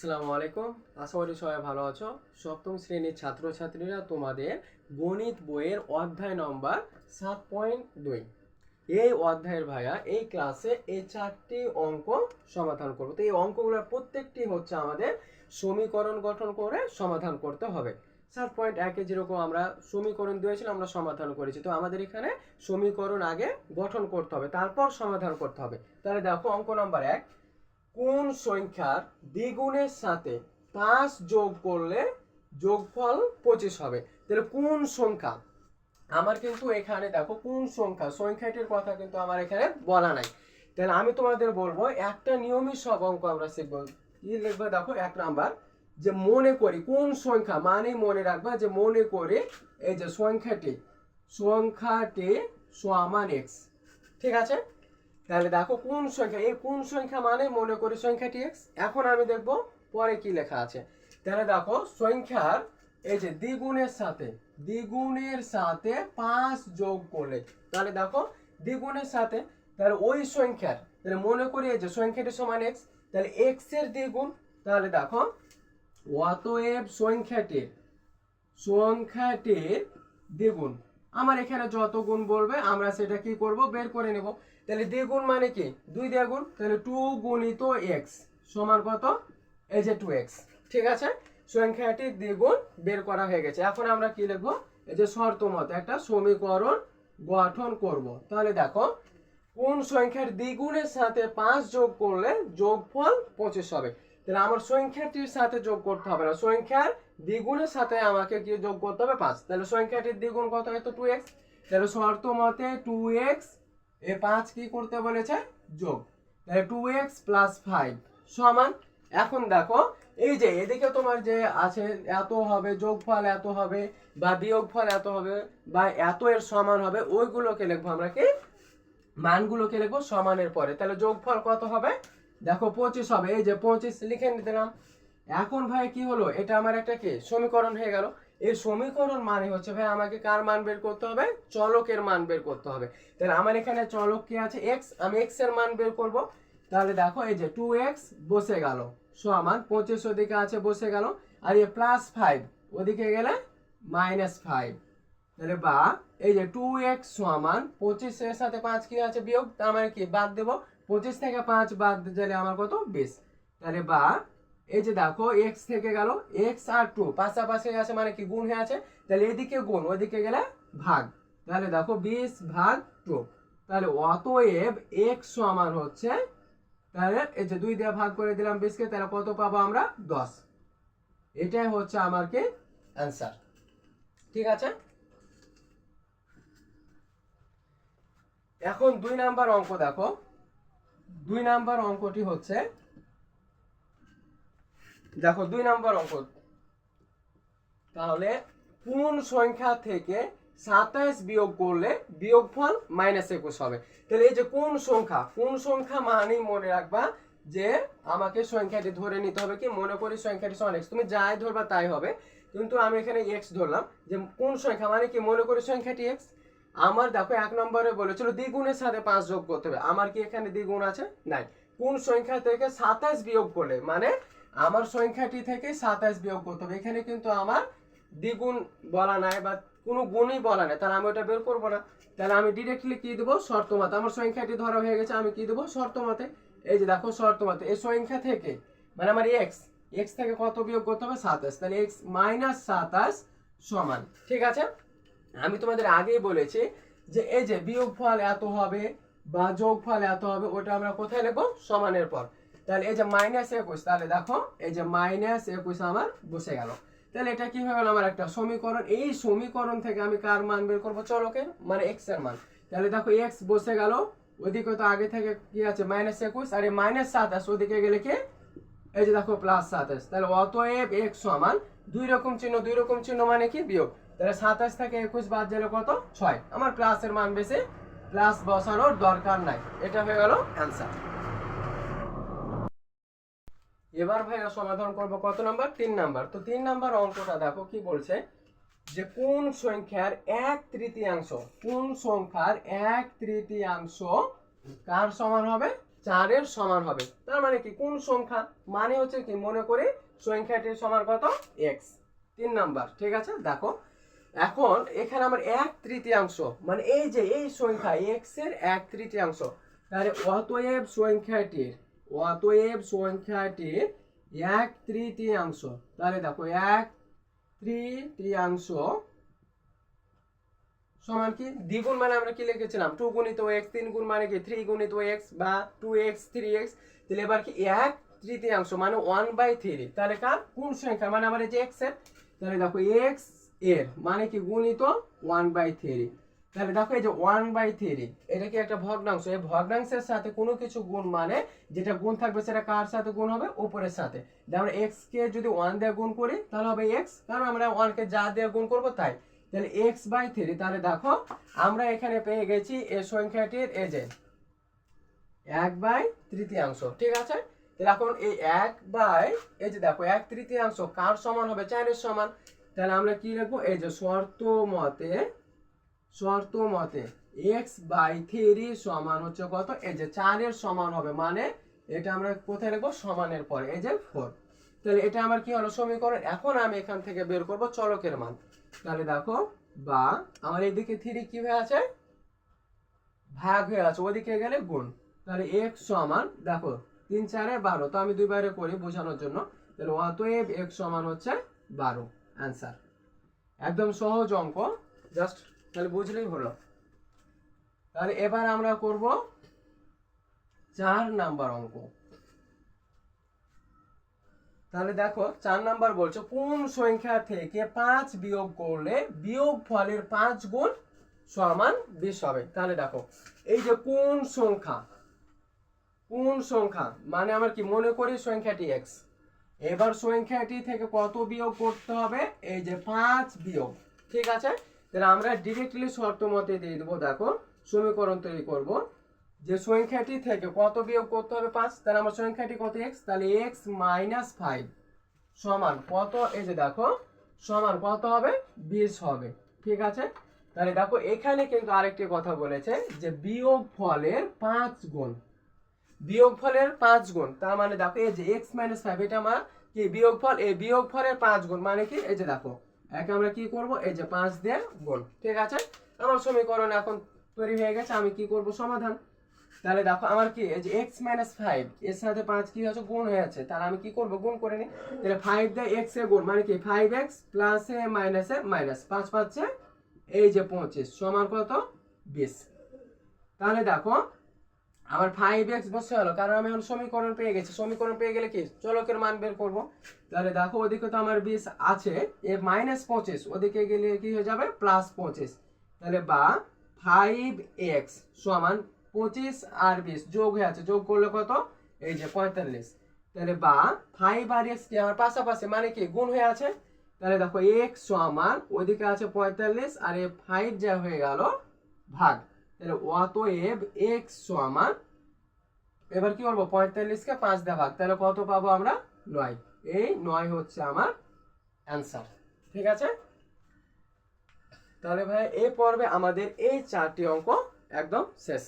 আসসালামু আলাইকুম। আশা করি সবাই ভালো আছো। সপ্তম শ্রেণীর ছাত্রছাত্রীরা তোমাদের গণিত বইয়ের অধ্যায় নম্বর 7.2 এই অধ্যায়ের ভাইয়া এই ক্লাসে এই 4টি অঙ্ক সমাধান করবো। তো এই অঙ্কগুলোর প্রত্যেকটি হচ্ছে আমাদের সমীকরণ গঠন করে সমাধান করতে হবে। 7.1 যেরকম আমরা সমীকরণ দিয়েছিলাম আমরা সমাধান করেছি, তো আমাদের এখানে সমীকরণ আগে গঠন করতে হবে, তারপর সমাধান করতে হবে। তাহলে দেখো অঙ্ক নম্বর 1, কোন সংখ্যার দ্বিগুণের সাথে 5 যোগ করলে যোগফল 25 হবে। তাহলে কোন সংখ্যা, আমার কিন্তু এখানে দেখো কোন সংখ্যাটির কথা কিন্তু আমার এখানে বলা নাই। তাহলে আমি তোমাদের বলবো একটা নিয়মিত সব অঙ্ক আমরা শিখবো। কি লিখবে দেখো, 1 নাম্বার, যে মনে করি কোন সংখ্যা, মানে মনে রাখবা যে মনে করে এই যে সংখ্যাটি সমান এক্স। ঠিক আছে, তাহলে দেখো কোন সংখ্যা, এই কোন সংখ্যা মানে মনে করি সংখ্যাটি এক্স। এখন আমি দেখব পরে কি লেখা আছে। তাহলে দেখো সংখ্যার এই যে দ্বিগুণের সাথে 5 যোগ করলে, তাহলে দেখো দ্বিগুণের সাথে, তাহলে ওই সংখ্যার, তাহলে মনে করি এই যে সংখ্যাটি সমান এক্স, তাহলে এক্স এর দ্বিগুণ। তাহলে দেখো অতএব সংখ্যাটির দ্বিগুণ, আমার এখানে যত গুণ বলবে আমরা সেটা কি করব, বের করে নেব। তাহলে দ্বিগুণ মানে কি 2 দ্বিগুণ, তাহলে 2 গুণিত এক্স সমান কত, এই যে 2x। ঠিক আছে, সংখ্যাটির দ্বিগুণ বের করা হয়ে গেছে। এখন আমরা কি লিখব, এই যে শর্ত মতো একটা সমীকরণ গঠন করব। তাহলে দেখো কোন সংখ্যার দ্বিগুণের সাথে 5 যোগ করলে যোগফল 25 হবে। তাহলে আমার সংখ্যাটির সাথে যোগ করতে হবে না, সংখ্যার দ্বিগুণের সাথে আমাকে কি যোগ করতে হবে 5। তাহলে সংখ্যাটির দ্বিগুণ কত হয়, তো 2x। তাহলে শর্ত মতে 2x এ 5 কি করতে বলেছে, যোগ। তাহলে 2x + 5 সমান। এখন দেখো এই যে এদিকে তোমার যে আছে এত হবে, যোগফল এত হবে, বা বিয়োগফল এত হবে, বা এত এর সমান হবে, ওইগুলোকে লিখবো আমরা কি, মানগুলোকে লিখবো সমানের পরে। তাহলে যোগফল কত হবে, দেখো 25 হবে, এই যে 25 লিখে দিলাম। এখন ভাই কি হলো, এটা আমার একটা কি সমীকরণ হয়ে গেল। এই সমীকরণ মানে হচ্ছে ভাই আমাকে কার মান বের করতে হবে, চলকের মান বের করতে হবে। তাহলে আমার এখানে চলক কি আছে, এক্স, আমি এক্স এর মান বের করব। তাহলে দেখো এই যে 2x বসে গেল সমান 25 ওদিকে আছে বসে গেল, আর এই +5 ওদিকে গেলে -5। তাহলে বা এই যে 2x সমান 25 এর সাথে 5 কি আছে বিয়োগ, তার মানে কি বাদ দেব, 25 থেকে 5 বাদ দিলে আমার কত 20। তাহলে বা এই যে দেখো x থেকে গেল, x আর 2 পাশাপাশি আছে মানে কি গুণ হয়ে আছে, তাহলে এদিকে গুণ ওদিকে গেলে ভাগ। তাহলে দেখো 20/2। তাহলে অতএব x সমান হচ্ছে, তাহলে এই যে 2 দিয়ে ভাগ করে দিলাম 20 কে, তাহলে কত পাবো আমরা 10। এটাই হচ্ছে আমার কি অ্যান্সার। ঠিক আছে, এখন 2 নাম্বার অঙ্ক দেখো। 2 নাম্বার অঙ্কটি হচ্ছে, দেখো 2 নাম্বার অঙ্ক, তাহলে কোন সংখ্যা থেকে 27 বিয়োগ করলে বিয়োগফল -21 হবে। তাহলে এই যে কোন সংখ্যা মানে মনে রাখবা যে আমাকে সংখ্যাটি ধরে নিতে হবে কি, মনে করি সংখ্যাটি সমান x, তুমি যাই ধরবা তাই হবে, কিন্তু আমি এখানে x ধরলাম। যে কোন সংখ্যা মানে কি মনে করি সংখ্যাটি x। আমার দেখো 1 নম্বরে বলেছিল দ্বিগুণের সাথে 5 যোগ করতে হবে, আমার কি এখানে দ্বিগুণ আছে, নাই। কোন সংখ্যা থেকে 27 বিয়োগ করলে, মানে আমার সংখ্যাটি থেকে 27 বিয়োগ করতে হবে, এখানে কিন্তু আমার দ্বিগুণ বলা নাই বা কোনো গুণই বলা নাই, তাহলে আমি ওটা বের করবো না। তাহলে আমি ডিরেক্টলি কি দেবো, শর্ত মতে, আমার সংখ্যাটি ধরা হয়ে গেছে, আমি কি দেবো, শর্ত মতে। এই যে দেখো শর্ত মতে এই সংখ্যা থেকে, মানে আমার x থেকে কত বিয়োগ করতে হবে 27, তাহলে x - 27 সমান। ঠিক আছে, আমি তোমাদের আগেই বলেছি যে এই যে বিয়োগফল এত হবে বা যোগফল এত হবে, ওটা আমরা কোথায় লিখবো, সমানের পর। তাহলে এই যে -21, তাহলে দেখো এই যে -21 আমার বসে গেল। তাহলে এটা কি হয়ে গেল, আমার একটা সমীকরণ। এই সমীকরণ থেকে আমি কার মান বের করবো, চলকের, মানে x এর মান। তাহলে দেখো x বসে গেল, ওইদিকে তো আগে থেকে কি আছে -21, আর এই -27 ওদিকে গেলে কি, এই যে দেখো +27। তাহলে অতএব x সমান দুই রকম চিহ্ন মানে কি বিয়োগ। তাহলে 27 থেকে 21 বাদ দিলে কত 6, আমার প্লাসের মান বেশি, প্লাস বসানোর দরকার নাই। এটা হয়ে গেল অ্যান্সার। এবার ভাইয়া সমাধান করব কত নাম্বার, 3 নাম্বার। তো 3 নাম্বার অঙ্কটা দেখো কি বলছে, যে কোন সংখ্যার 1/3 কার সমান হবে 4-এর সমান হবে। তার মানে কি কোন সংখ্যা মানে হচ্ছে কি মনে করে সংখ্যাটির সমান কত x। 3 নাম্বার ঠিক আছে। দেখো এখন এখানে আমার 1/3 মানে এই যে এই সংখ্যা x এর 1/3, তাহলে অতএব সংখ্যাটির 1/3, তাহলে দেখো 1/3 সমান কি দ্বিগুণ মানে আমরা কি লিখেছিলাম 2 গুণিত x, 3 গুণ মানে কি 3 গুণিত x বা 2x 3x। তাহলে এবার কি 1/3 মানে 1/3, তাহলে কার কোন সংখ্যা মানে আমার এই যে x এর, তাহলে দেখো x এর মানে কি গুণিত 1/3। তাহলে দেখো এই যে 1/3 এটা কি একটা ভগ্নাংশ, এই ভগ্নাংশের সাথে কোনো কিছু গুণ মানে যেটা গুণ থাকবে সেটা কার সাথে গুণ হবে উপরের সাথে। আমরা x কে যদি 1 দিয়ে গুণ করি তাহলে হবে x, কারণ আমরা 1 কে যা দিয়ে গুণ করব তাই। তাহলে x/3, তাহলে দেখো আমরা এখানে পেয়ে গেছি এই সংখ্যাটির এই যে 1/3, ঠিক আছে। তাহলে এখন এই এই যে দেখো 1/3 কার সমান হবে 4-এর সমান। তাহলে আমরা কি লিখবো এই যে শর্ত মতে x/3 সমান হচ্ছে কত এই যে 4-এর সমান হবে, মানে এটা আমরা কোথায় লিখবো সমানের পরে এই যে 4। তাহলে এটা আমার কি হলো সমীকরণ। এখন আমি এখান থেকে বের করব চলকের মান। তাহলে দেখো বা আমার এইদিকে 3 কি হয়ে আছে ভাগ হয়ে আছে, ওদিকে গেলে গুণ। তাহলে x সমান দেখো 3 4 12, তো আমি দুইবারে করি বোঝানোর জন্য। তাহলে অতএব x সমান হচ্ছে 12, অ্যান্সার। একদম সহজ অঙ্ক, জাস্ট তাহলে বুঝলেই হলো। তাহলে এবার আমরা করব 4 নাম্বার অঙ্ক। তাহলে দেখো 4 নাম্বার বলছে কোন সংখ্যা থেকে 5 বিয়োগ করলে বিয়োগ ফলের 5 গুণ সমান 20 হবে। তাহলে দেখো এই যে কোন সংখ্যা মানে আমার কি মনে করি সংখ্যাটি x, এবার সংখ্যাটি থেকে কত বিয়োগ করতে হবে এই যে 5 বিয়োগ, ঠিক আছে। তাহলে আমরা ডিরেক্টলি শর্ত মতে দিয়ে দেবো। দেখো সমীকরণ তৈরি করব যে সংখ্যাটি থেকে কত বিয়োগ করতে হবে 5, তাহলে আমার সংখ্যাটি কত x, তাহলে x - 5 সমান কত এই যে দেখো সমান কত হবে 20 হবে, ঠিক আছে। তাহলে দেখো এখানে কিন্তু আরেকটি কথা বলেছে যে বিয়োগ ফলের 5 গুণ, তার মানে দেখো এই যে x - 5 এটা আমার কি বিয়োগফল, এই বিয়োগফলের 5 গুণ মানে কি এই যে দেখো একে আমরা কি করব এই যে 5 দিয়ে গুণ, ঠিক আছে। আমার সমীকরণ এখন তৈরি হয়ে গেছে, আমি কি করব সমাধান। তাহলে দেখো আমার কি এই যে x - 5 এর সাথে 5 কি হচ্ছে গুণ হয়েছে, তাহলে আমি কি করব গুণ করে নিই। তাহলে 5 দিয়ে x এ গুণ মানে কি 5x প্লাস এ মাইনাস 5 পাচ্ছে এই যে 25 সমান কত 20। তাহলে দেখো আমার 5x বসে হলো, কারণ আমি এখন সমীকরণ পেয়ে গেছি। সমীকরণ পেয়ে গেলে কি চলকের মান বের করব। তাহলে দেখো ওদিকে তো আমার 20 আছে, এ -25 ওদিকে গেলে কি হয়ে যাবে +25। তাহলে বা 5x সমান 25 আর 20 যোগ হয়ে আছে, যোগ করলে কত এই যে 45। তাহলে বা 5 আর x কি আমার পাশাপাশি মানে কি গুণ হয়ে আছে। তাহলে দেখো x সমান ওদিকে আছে 45 আর এই 5 যা হয়ে গেল ভাগ। তাহলে অতএব x সমান এবার কি করবো 45 কে 5 দিয়ে ভাগ, তাহলে কত পাবো আমরা 9। এই 9 হচ্ছে আমার অ্যান্সার, ঠিক আছে। তাহলে ভাই এই পর্বে আমাদের এই 4টি অঙ্ক একদম শেষ।